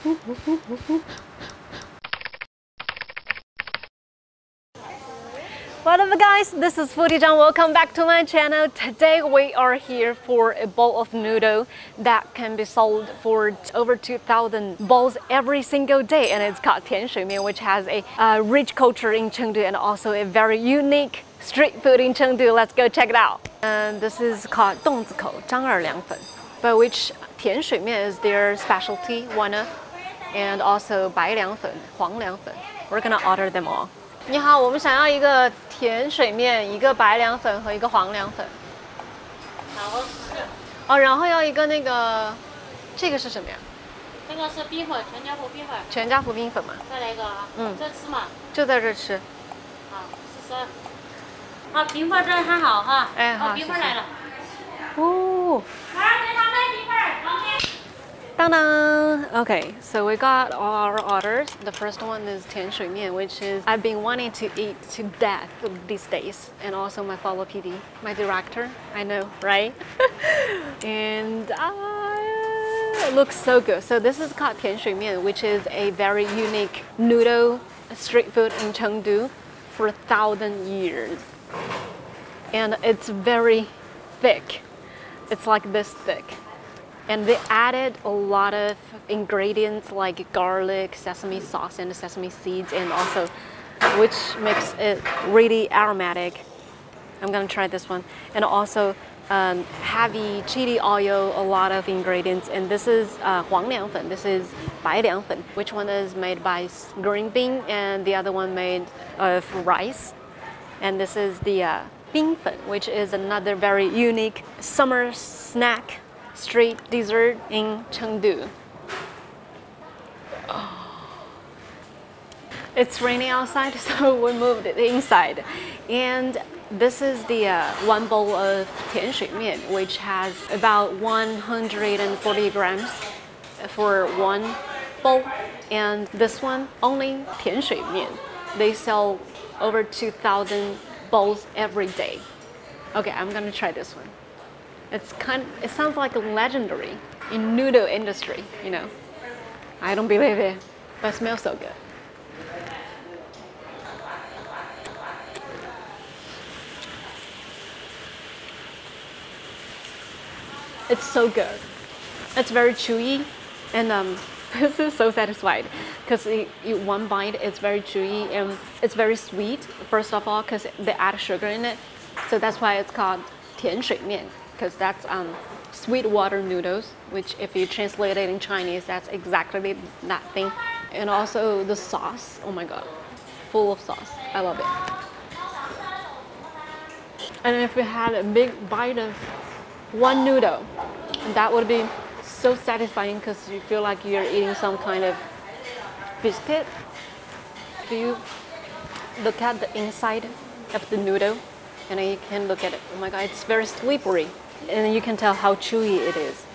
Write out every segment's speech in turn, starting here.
What up guys, this is Foodie Zhang. Welcome back to my channel. Today we are here for a bowl of noodle that can be sold for over 2,000 bowls every single day, and it's called Tianshui Mian, which has a rich culture in Chengdu and also a very unique street food in Chengdu. Let's go check it out. And this is called 洞子口张二凉粉, but which Tianshui Mian is their specialty, one of, and also 白凉粉, 黄凉粉. We're gonna order them all. 你好，我们想要一个甜水面，一个白凉粉和一个黄凉粉。好，哦，然后要一个那个，这个是什么呀？这个是冰粉，全家福冰粉。全家福冰粉嘛。再来一个啊。这吃嘛。就在这吃。好，42。好，冰粉这还好哈。哎，好，冰粉来了。哦。Dang dang! Okay, so we got all our orders. The first one is Tianshui Mian, which is I've been wanting to eat to death these days, and also my fellow PD, my director. I know, right? And it looks so good. So this is called Tianshui Mian, which is a very unique noodle street food in Chengdu for 1,000 years, and it's very thick. It's like this thick. And they added a lot of ingredients like garlic, sesame sauce, and sesame seeds, and also which makes it really aromatic. I'm gonna try this one. And also heavy chili oil, a lot of ingredients. And this is 黄凉粉, this is 白凉粉, which one is made by green bean, and the other one made of rice. And this is the 冰粉, which is another very unique summer snack. Street dessert in Chengdu. Oh. It's raining outside, so we moved it inside. And this is the one bowl of Tianshui Mian, which has about 140 grams for one bowl. And this one, only Tianshui Mian. They sell over 2,000 bowls every day. Okay, I'm gonna try this one. It sounds like a legendary in noodle industry, you know. I don't believe it, but it smells so good. It's so good. It's very chewy, and this is so satisfied because one bite it's very chewy and it's very sweet. First of all, because they add sugar in it, so that's why it's called Tianshui Mian. Because that's sweet water noodles, which if you translate it in Chinese, that's exactly that thing. And also the sauce, oh my god, full of sauce. I love it. And if you had a big bite of one noodle, that would be so satisfying because you feel like you're eating some kind of biscuit. If you look at the inside of the noodle, and then you can look at it, oh my god, it's very slippery. And you can tell how chewy it is.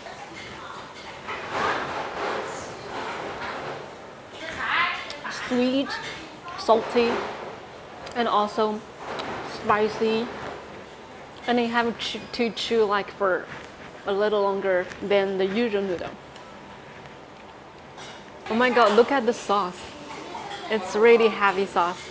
Sweet, salty, and also spicy. And you have to chew like for a little longer than the usual noodle. Oh my god, look at the sauce. It's really heavy sauce.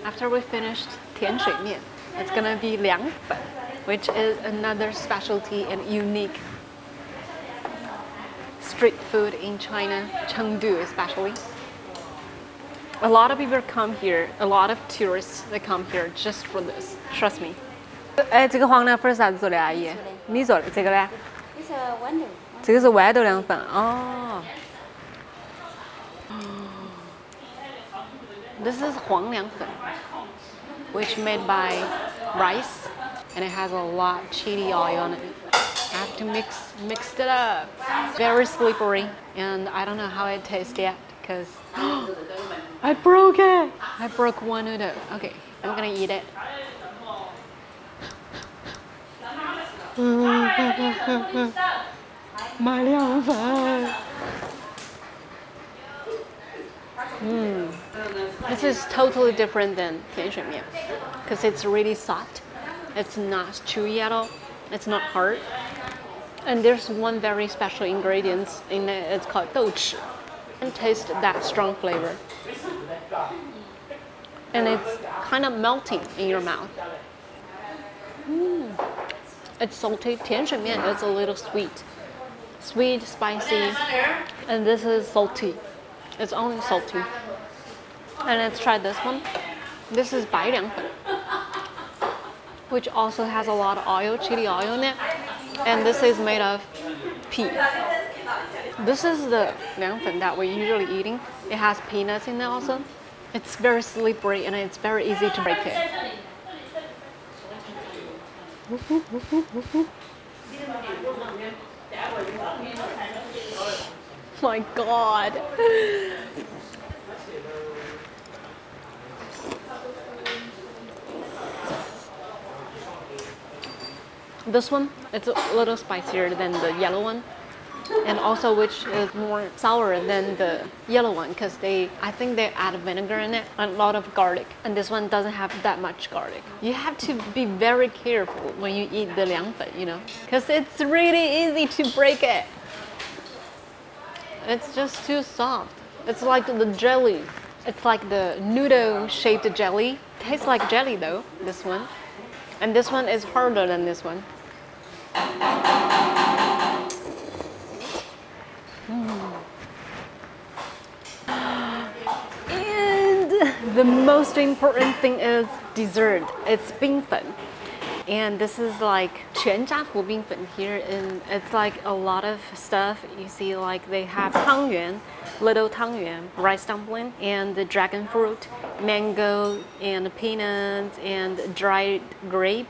After we finished Tianshui Mian, it's gonna be Liang Fen, which is another specialty and unique street food in China, Chengdu especially. A lot of people come here, a lot of tourists that come here just for this. Trust me. 哎，这个黄凉粉是啥子做的啊？阿姨，你做的这个呢？这是豌豆。这个是豌豆凉粉哦。This is 黄凉粉, which made by rice, and it has a lot of chili oil on it. I have to mix it up. Very slippery, and I don't know how it tastes yet because I broke it. I broke one noodle. Okay, I'm gonna eat it. My 凉粉. This is totally different than Tianshui Mian because it's really soft. It's not chewy at all. It's not hard. And there's one very special ingredient in it. It's called 豆豉. And taste that strong flavor. And it's kind of melting in your mouth. It's salty. Tianshui Mian is a little sweet. Sweet, spicy, and this is salty. It's only salty. And let's try this one. This is 白凉粉, which also has a lot of oil, chili oil in it. And this is made of pea. This is the 凉粉 that we're usually eating. It has peanuts in it also. It's very slippery and it's very easy to break it. My God. This one, it's a little spicier than the yellow one, and also which is more sour than the yellow one because I think they add vinegar in it and a lot of garlic, and this one doesn't have that much garlic. You have to be very careful when you eat the 凉粉, you know, because it's really easy to break it. It's just too soft. It's like the jelly. It's like the noodle-shaped jelly. Tastes like jelly though, this one. And this one is harder than this one. And the most important thing is dessert. It's 冰粉. And this is like 全家福冰粉 here, and it's like a lot of stuff. You see, like they have 汤圆, little 汤圆, rice dumpling, and the dragon fruit, mango, and peanuts, and dried grape.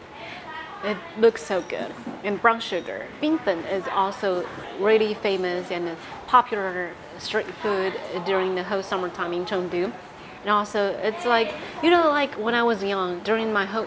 It looks so good. And brown sugar. 冰粉 is also really famous and popular street food during the whole summertime in Chengdu. And also, it's like, you know, like when I was young, during my whole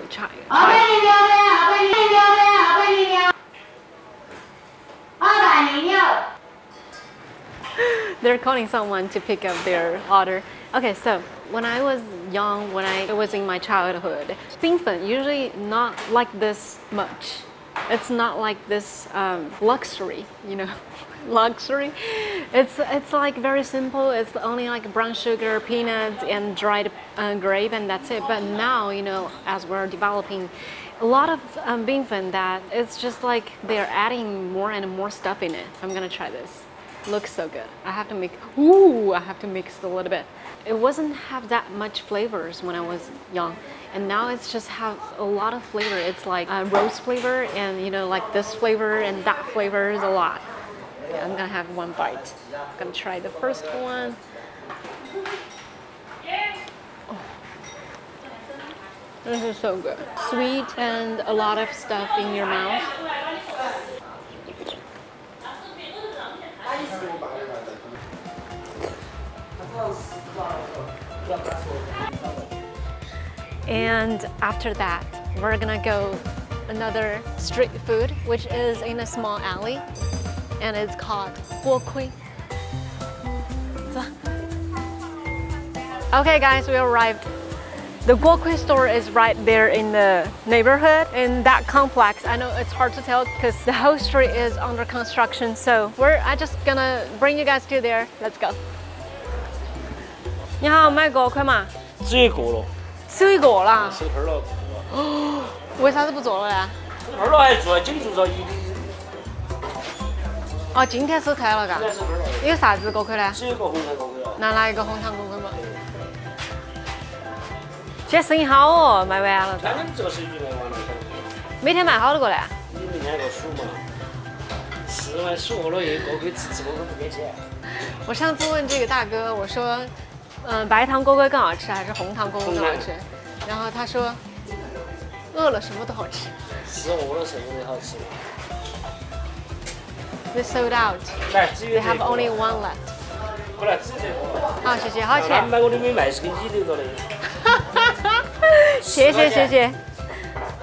they're calling someone to pick up their order. Okay, so when I was young, when I was in my childhood, 冰粉 usually not like this much. It's not like this luxury, you know, luxury. It's like very simple. It's only like brown sugar, peanuts, and dried grape, and that's it. But now, you know, as we're developing a lot of 冰粉 that it's just like they're adding more and more stuff in it. I'm gonna try this. Looks so good. I have to mix a little bit. It wasn't have that much flavors when I was young, and now it's just has a lot of flavor. It's like rose flavor, and you know, like this flavor and that flavor is a lot. Okay, I'm gonna have one bite. I'm gonna try the first one. Oh. This is so good. Sweet and a lot of stuff in your mouth. And after that, we're gonna go another street food, which is in a small alley, and it's called 锅盔. Okay guys, we arrived. The 锅盔 store is right there in the neighborhood, in that complex. I know it's hard to tell because the whole street is under construction, so I'm just gonna bring you guys to there. Let's go. 你好，卖锅盔嘛？只有一个了。只有一个啦。收摊了。哦，为啥子不做了呢？二了还做，今做着哦，今天收摊了嘎。今天收摊了。有啥子锅盔呢？只有一个红糖锅盔了。哪一个红糖锅盔嘛？现在生意好哦，卖完了。那你们这个生意卖完了？每天卖好多个呢？你每天要数嘛。是嘛，数过了一个锅盔吃锅盔不给钱。我上次问这个大哥，我说，白糖锅盔更好吃还是红糖锅盔更好吃？然后他说，饿了什么都好吃。是饿了什么都好吃。They sold out. 来，只有 They have only one left. 过来，只有这个。好，谢谢，好钱。买我的没卖是给你留着的。谢谢谢谢，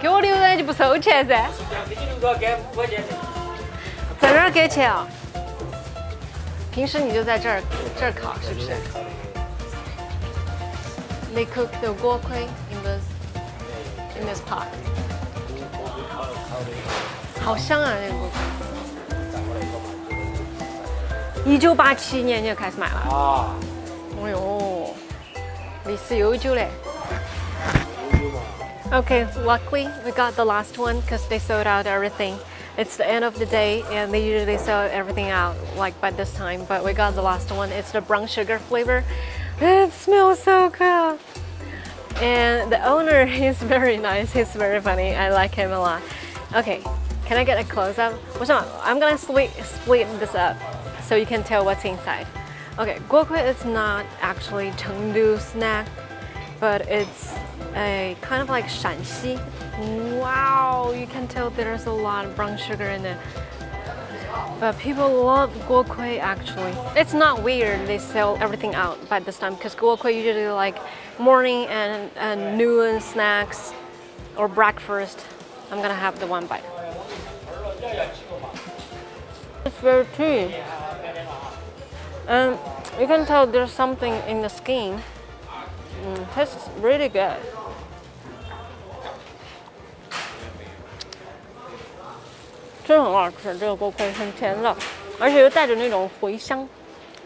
给我留着就不收钱噻。给你留着给5块钱。在哪儿给钱啊？平时你就在这儿烤，是不是 ？They cook the 锅盔 in this pot. 好香啊，那个锅盔。1987年就开始卖了。啊。哎呦，历史悠久嘞。Okay, luckily we got the last one because they sold out everything. It's the end of the day and they usually sell everything out like by this time, but we got the last one. It's the brown sugar flavor. It smells so good. And the owner is very nice. He's very funny. I like him a lot. Okay, can I get a close up? I'm gonna split this up so you can tell what's inside. Okay, guokui is not actually Chengdu snack, but it's a kind of like Shanxi. Wow, you can tell there's a lot of brown sugar in it. But people love guokui actually. It's not weird they sell everything out by this time because guokui usually like morning and noon snacks or breakfast. I'm gonna have the one bite. It's very chewy. And you can tell there's something in the skin. Tastes really good.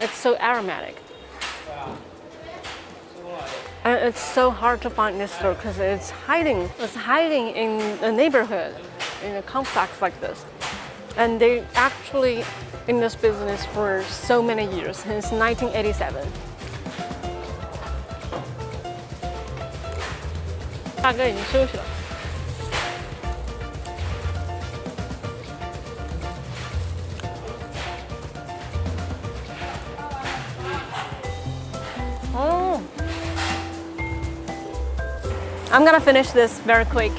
It's so aromatic. And it's so hard to find this store because it's hiding in a neighborhood, in a complex like this. And they actually in this business for so many years, since 1987. 大哥已经休息了。I'm gonna finish this very quick.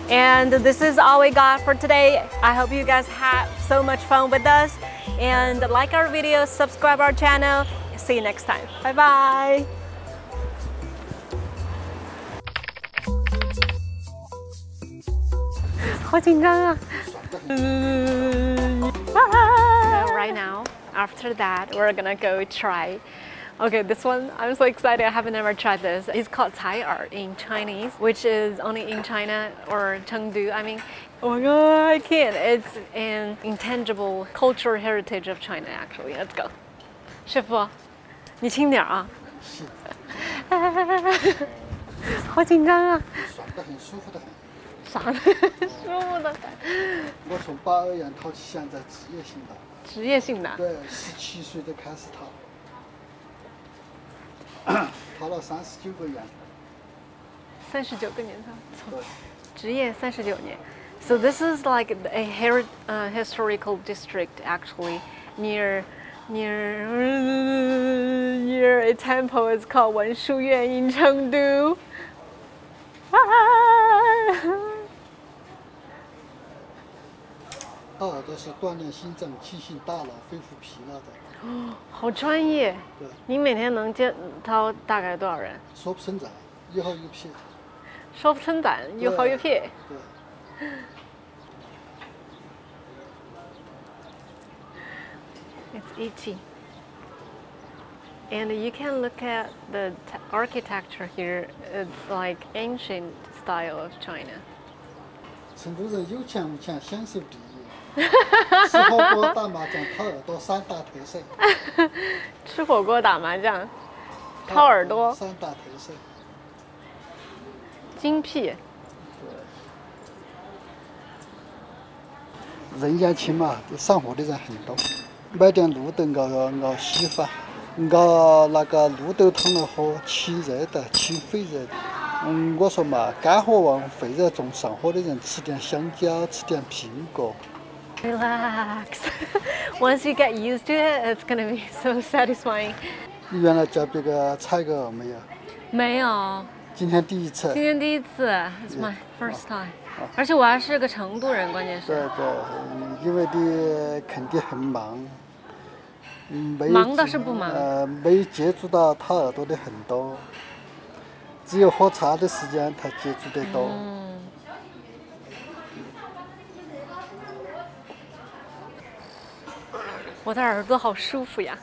And this is all we got for today. I hope you guys had so much fun with us. And like our videos, subscribe our channel. See you next time. Bye bye. So right now, after that, we're gonna go try. Okay, this one, I'm so excited. I haven't ever tried this. It's called chewier in Chinese, which is only in China or Chengdu. I mean, oh my god, I can't. It's an intangible cultural heritage of China, actually. Let's go. 师傅，你轻点啊。是。好紧张啊。爽得很，舒服得很。爽得很，舒服得很。我从82元淘起，现在职业性的。职业性的。对，17岁就开始淘。 淘了39个元，39个年头，职业39年。So this is like a historical district actually near a temple. It's called 文殊院 in Chengdu. 掏耳朵是锻炼心脏、气性、大脑、恢复疲劳的。 哦，好专业！对，你每天能掏大概多少人？说不胜攒，一号一片。说不胜攒，一号一片。对。It's itchy. And you can look at the architecture here. It's like ancient style of China. 成都人有钱无钱，享受第一。 吃火锅、打麻将、掏耳朵三大特色。吃火锅、打麻将、掏耳朵。三大特色。精辟。人家起码上火的人很多，买点绿豆熬稀饭，熬那个绿豆汤来喝，清热的，清肺热的。我说嘛，肝火旺、肺热重、上火的人吃点香蕉，吃点苹果。 Relax. Once you get used to it, it's gonna be so satisfying. 你原来叫别个采过没有？没有。今天第一次。今天第一次 ，It's my first time. 而且我还是个成都人，关键是。对对，因为你肯定很忙。忙倒是不忙。没接触到掏耳朵的很多，只有喝茶的时间才接触得多。我的耳朵好舒服呀。